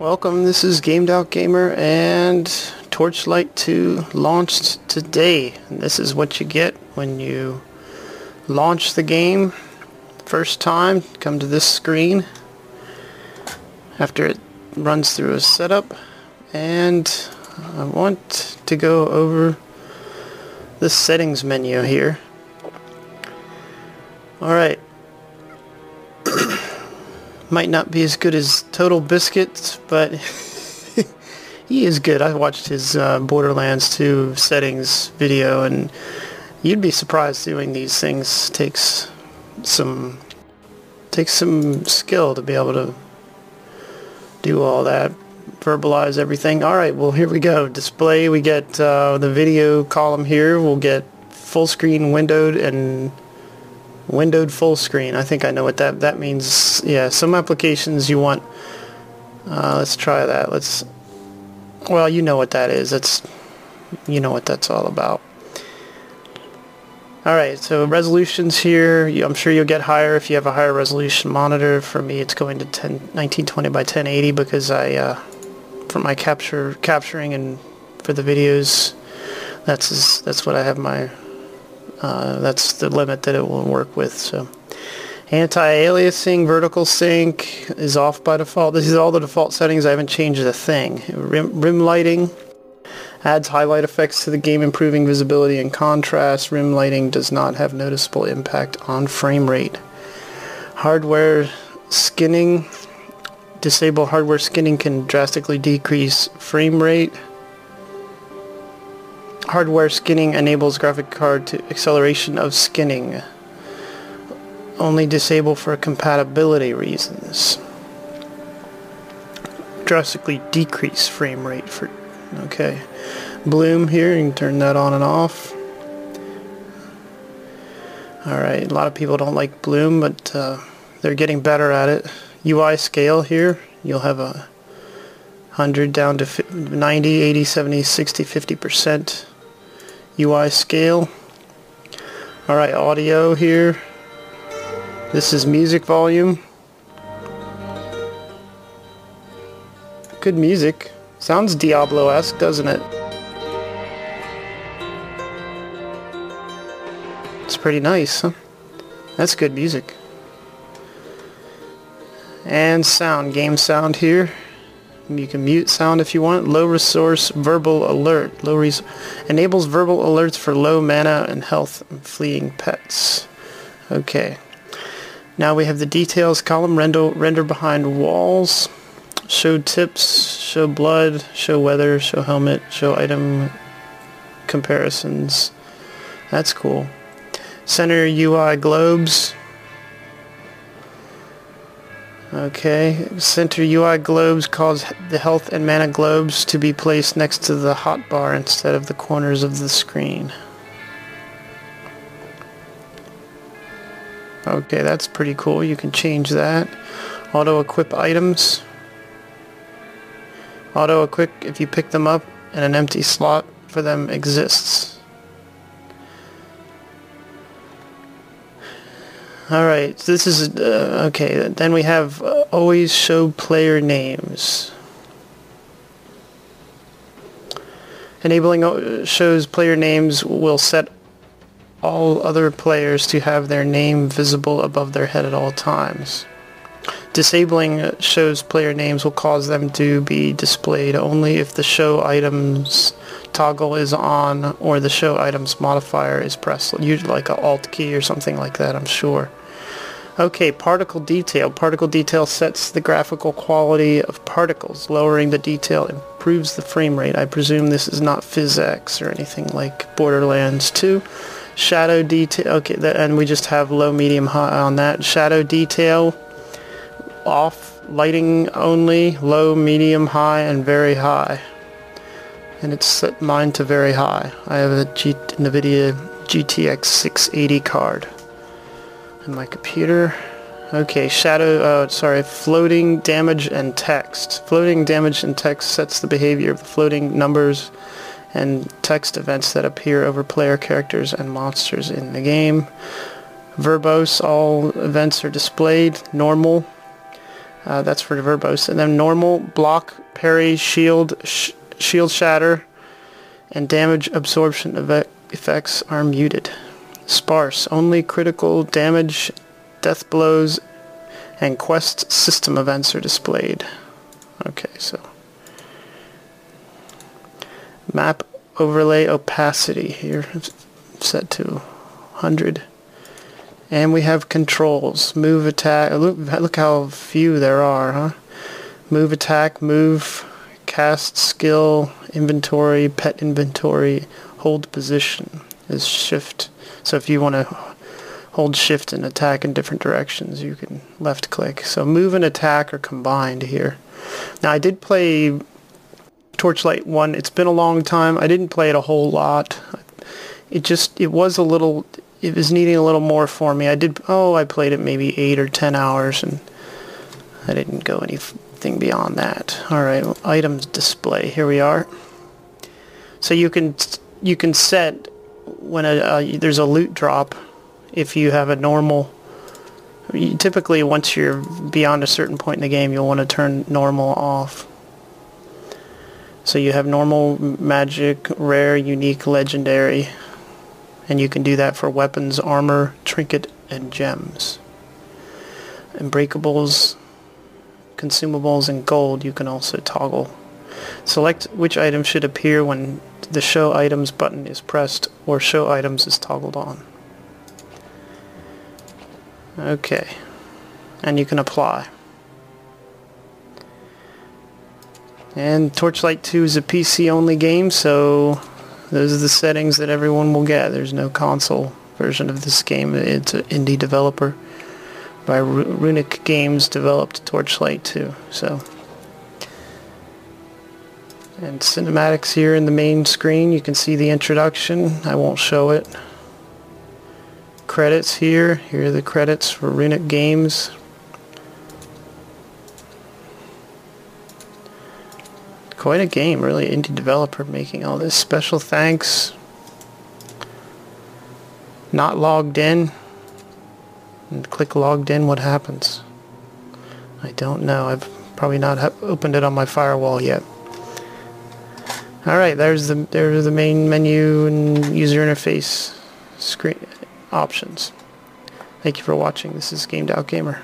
Welcome, this is Gamed Out Gamer, and Torchlight 2 launched today. And this is what you get when you launch the game first time. Come to this screen after it runs through a setup, and I want to go over the settings menu here. Alright. Might not be as good as Total Biscuit, but he is good. I watched his Borderlands 2 settings video, and you'd be surprised doing these things takes some skill to be able to do all that, verbalize everything. Alright, well, here we go. Display, we get the video column here. We'll get full screen windowed and windowed full screen. I think I know what that means. Yeah, some applications you want, let's try that. Well, you know what that is. You know what that's all about. Alright, so resolutions here, I'm sure you'll get higher if you have a higher resolution monitor. For me, it's going to 1920 by 1080 because for my capturing and for the videos, that's what I have my that's the limit that it will work with. So anti-aliasing, vertical sync is off by default. This is all the default settings. I haven't changed a thing. Rim lighting adds highlight effects to the game, improving visibility and contrast. Rim lighting does not have noticeable impact on frame rate. Hardware skinning. Disable hardware skinning can drastically decrease frame rate. Hardware skinning enables graphic card to acceleration of skinning. Only disable for compatibility reasons. Drastically decrease frame rate for... Okay. Bloom here, you can turn that on and off. Alright, a lot of people don't like bloom, but they're getting better at it. UI scale here, you'll have 100 down to 90, 80, 70, 60, 50%. UI scale. Alright, audio here. This is music volume. Good music. Sounds Diablo-esque, doesn't it? It's pretty nice, huh? That's good music. And sound, game sound here. You can mute sound if you want. Low resource verbal alert. Enables verbal alerts for low mana and health and fleeing pets. Okay. Now we have the details column. Render behind walls. Show tips. Show blood. Show weather. Show helmet. Show item comparisons. That's cool. Center UI globes. Okay, center UI globes cause the health and mana globes to be placed next to the hotbar instead of the corners of the screen. Okay, that's pretty cool. You can change that. Auto equip items. Auto equip if you pick them up and an empty slot for them exists. Alright, so this is, okay, then we have always show player names. Enabling shows player names will set all other players to have their name visible above their head at all times. Disabling shows player names will cause them to be displayed only if the show items toggle is on or the show items modifier is pressed, usually like a alt key or something like that, I'm sure. Okay, particle detail. Particle detail sets the graphical quality of particles. Lowering the detail improves the frame rate. I presume this is not PhysX or anything like Borderlands 2. Shadow detail. Okay, and we just have low, medium, high on that. Shadow detail off. Lighting only. Low, medium, high, and very high. And it's set mine to very high. I have a NVIDIA GTX 680 card in my computer. Okay, floating damage and text. Floating damage and text sets the behavior of the floating numbers and text events that appear over player characters and monsters in the game. Verbose, all events are displayed. Normal. That's for the verbose. And then normal, block, parry, shield, shield shatter, and damage absorption effects are muted. Sparse, only critical damage, death blows, and quest system events are displayed. Okay, so map overlay opacity here set to 100. And we have controls. Move, attack. Look how few there are, huh? Move, attack, move, cast, skill, inventory, pet inventory, hold position is shift. So if you want to hold shift and attack in different directions, you can left click. So move and attack are combined here. Now I did play Torchlight 1. It's been a long time. I didn't play it a whole lot. It was needing a little more for me. I played it maybe 8 or 10 hours and I didn't go anything beyond that. Alright, well, items display. Here we are. So you can set when there's a loot drop if you have a normal. Typically once you're beyond a certain point in the game you'll want to turn normal off. So you have normal, magic, rare, unique, legendary. And you can do that for weapons, armor, trinket, and gems. Unbreakables, consumables, and gold you can also toggle. Select which item should appear when the Show Items button is pressed or Show Items is toggled on. Okay. And you can apply. And Torchlight 2 is a PC-only game, so those are the settings that everyone will get. There's no console version of this game. It's an indie developer by Runic Games developed Torchlight 2. So, and cinematics here in the main screen. You can see the introduction. I won't show it. Credits here. Here are the credits for Runic Games. Quite a game, really. Indie developer making all this. Special thanks. Not logged in. And click logged in, what happens? I don't know. I've probably not opened it on my firewall yet. Alright, there's the main menu and user interface screen options. Thank you for watching. This is Gamed Out Gamer.